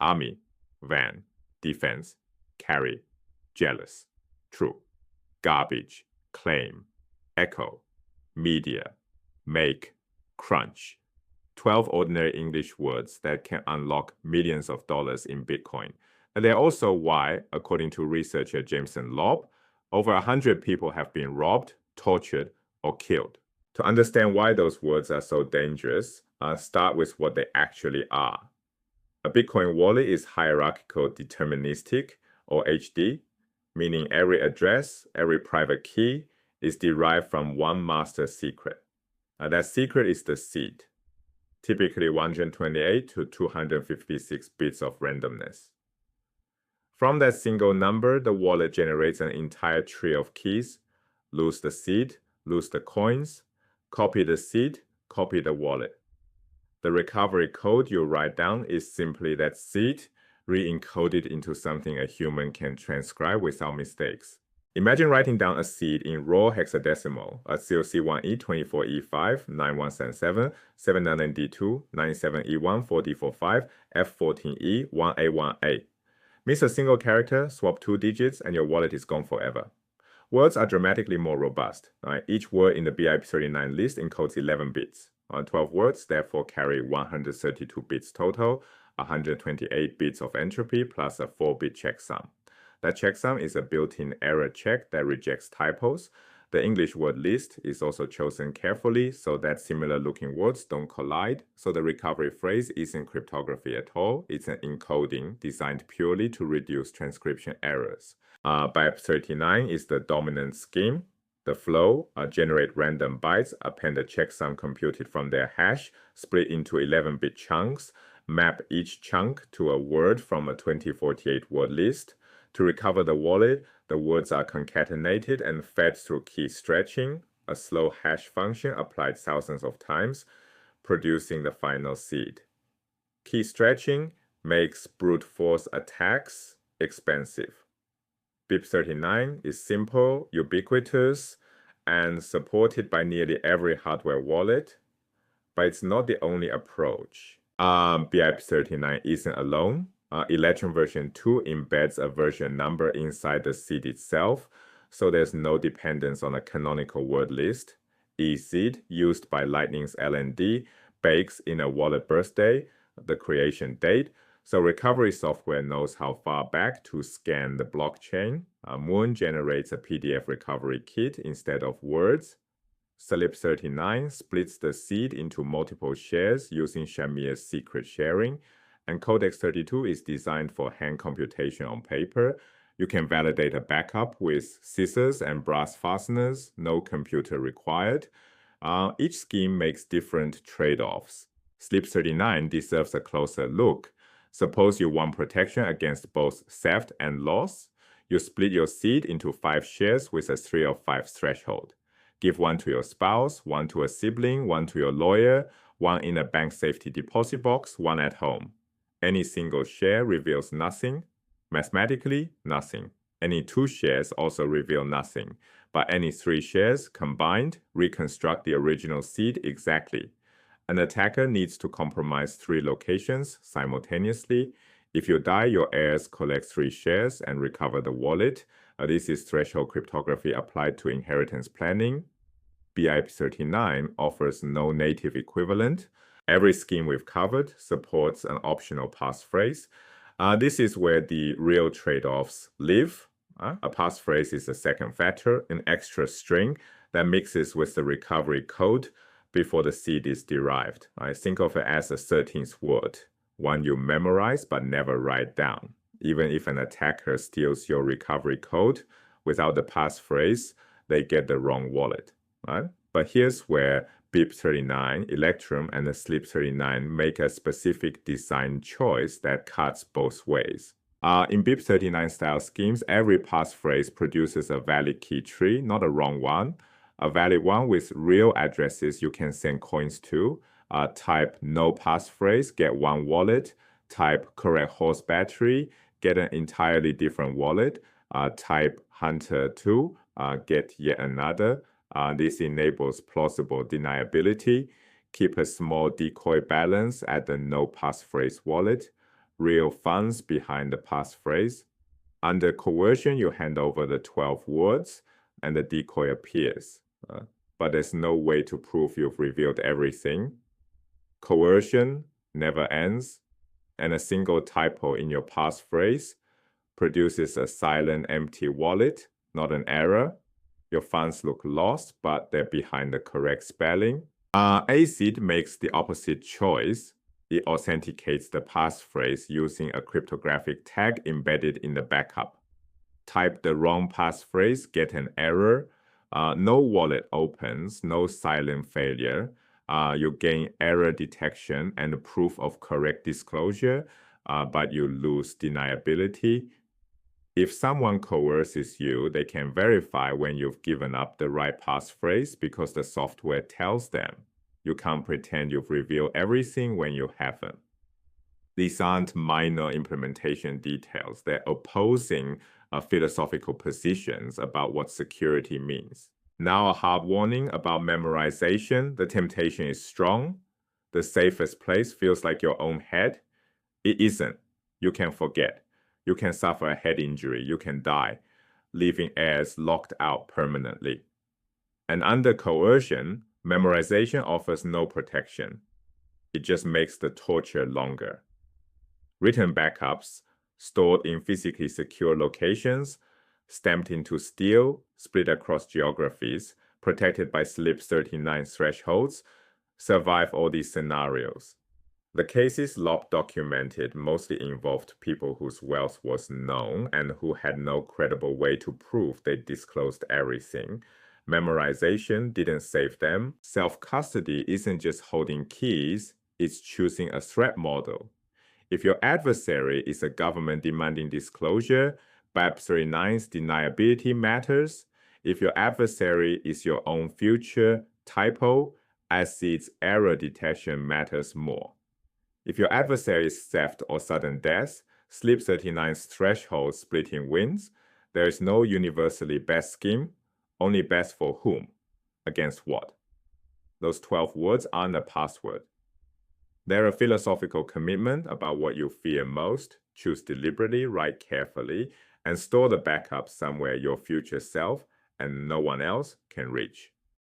army, van, defense, carry, jealous, true, garbage, claim, echo, media, make, crunch. 12 ordinary English words that can unlock millions of dollars in Bitcoin. And they're also why, according to researcher Jameson Lobb, over 100 people have been robbed, tortured, or killed. To understand why those words are so dangerous, start with what they actually are. A Bitcoin wallet is hierarchical deterministic, or HD, meaning every address, every private key is derived from one master secret. That secret is the seed, typically 128 to 256 bits of randomness. From that single number, the wallet generates an entire tree of keys. Lose the seed, lose the coins, copy the seed, copy the wallet. The recovery code you write down is simply that seed re-encoded into something a human can transcribe without mistakes. Imagine writing down a seed in raw hexadecimal, a COC1E 24E5 9177 799D2 97E1 4D45 F14E 1A1A. Miss a single character, swap 2 digits, and your wallet is gone forever. Words are dramatically more robust. Each word in the BIP39 list encodes 11 bits. 12 words therefore carry 132 bits total, 128 bits of entropy plus a 4-bit checksum. That checksum is a built-in error check that rejects typos. The English word list is also chosen carefully so that similar-looking words don't collide. So the recovery phrase isn't cryptography at all. It's an encoding designed purely to reduce transcription errors. BIP39 is the dominant scheme. The flow generate random bytes, append a checksum computed from their hash, split into 11-bit chunks, map each chunk to a word from a 2048 word list. To recover the wallet, the words are concatenated and fed through key stretching, a slow hash function applied thousands of times, producing the final seed. Key stretching makes brute force attacks expensive. BIP39 is simple, ubiquitous, and supported by nearly every hardware wallet, but it's not the only approach. BIP39 isn't alone. Electrum version 2 embeds a version number inside the seed itself, so there's no dependence on a canonical word list. Aezeed, used by Lightning's LND, bakes in a wallet birthday, the creation date, so recovery software knows how far back to scan the blockchain. Muun generates a PDF recovery kit instead of words. Slip39 splits the seed into multiple shares using Shamir's secret sharing. And Codex 32 is designed for hand computation on paper. You can validate a backup with scissors and brass fasteners, no computer required. Each scheme makes different trade-offs. Slip39 deserves a closer look. Suppose you want protection against both theft and loss. You split your seed into 5 shares with a 3 of 5 threshold. Give one to your spouse, one to a sibling, one to your lawyer, one in a bank safety deposit box, one at home. Any single share reveals nothing. Mathematically, nothing. Any 2 shares also reveal nothing, but any 3 shares combined reconstruct the original seed exactly. An attacker needs to compromise 3 locations simultaneously. If you die, your heirs collect 3 shares and recover the wallet. This is threshold cryptography applied to inheritance planning. BIP39 offers no native equivalent. Every scheme we've covered supports an optional passphrase. This is where the real trade-offs live. A passphrase is a second factor, an extra string that mixes with the recovery code before the seed is derived. I think of it as a 13th word, one you memorize but never write down. Even if an attacker steals your recovery code without the passphrase, they get the wrong wallet. Right? But here's where BIP39, Electrum, and the Slip39 make a specific design choice that cuts both ways. In BIP39 style schemes, every passphrase produces a valid key tree, not a wrong one. A valid one with real addresses you can send coins to. Type no passphrase, get one wallet. Type correct horse battery, get an entirely different wallet. Type hunter2, get yet another. This enables plausible deniability. Keep a small decoy balance at the no passphrase wallet. real funds behind the passphrase. Under coercion, you hand over the 12 words and the decoy appears. But there's no way to prove you've revealed everything. Coercion never ends, and a single typo in your passphrase produces a silent, empty wallet, not an error. Your funds look lost, but they're behind the correct spelling. Aezeed makes the opposite choice. It authenticates the passphrase using a cryptographic tag embedded in the backup. Type the wrong passphrase, get an error. No wallet opens, no silent failure. You gain error detection and proof of correct disclosure, but you lose deniability. If someone coerces you, they can verify when you've given up the right passphrase because the software tells them. You can't pretend you've revealed everything when you haven't. These aren't minor implementation details. They're opposing philosophical positions about what security means. Now a hard warning about memorization. The temptation is strong. The safest place feels like your own head. It isn't. You can forget. You can suffer a head injury. You can die, leaving heirs locked out permanently. And under coercion, memorization offers no protection. It just makes the torture longer. Written backups, stored in physically secure locations, stamped into steel, split across geographies, protected by SLIP 39 thresholds, survive all these scenarios. The cases Lob documented mostly involved people whose wealth was known and who had no credible way to prove they disclosed everything. Memorization didn't save them. Self-custody isn't just holding keys, it's choosing a threat model. If your adversary is a government demanding disclosure, BAP 39's deniability matters. If your adversary is your own future typo, Aezeed's error detection matters more. If your adversary is theft or sudden death, SLIP 39's threshold splitting wins. There is no universally best scheme, only best for whom, against what. Those 12 words aren't a password. They're a philosophical commitment about what you fear most. Choose deliberately, write carefully, and store the backup somewhere your future self and no one else can reach.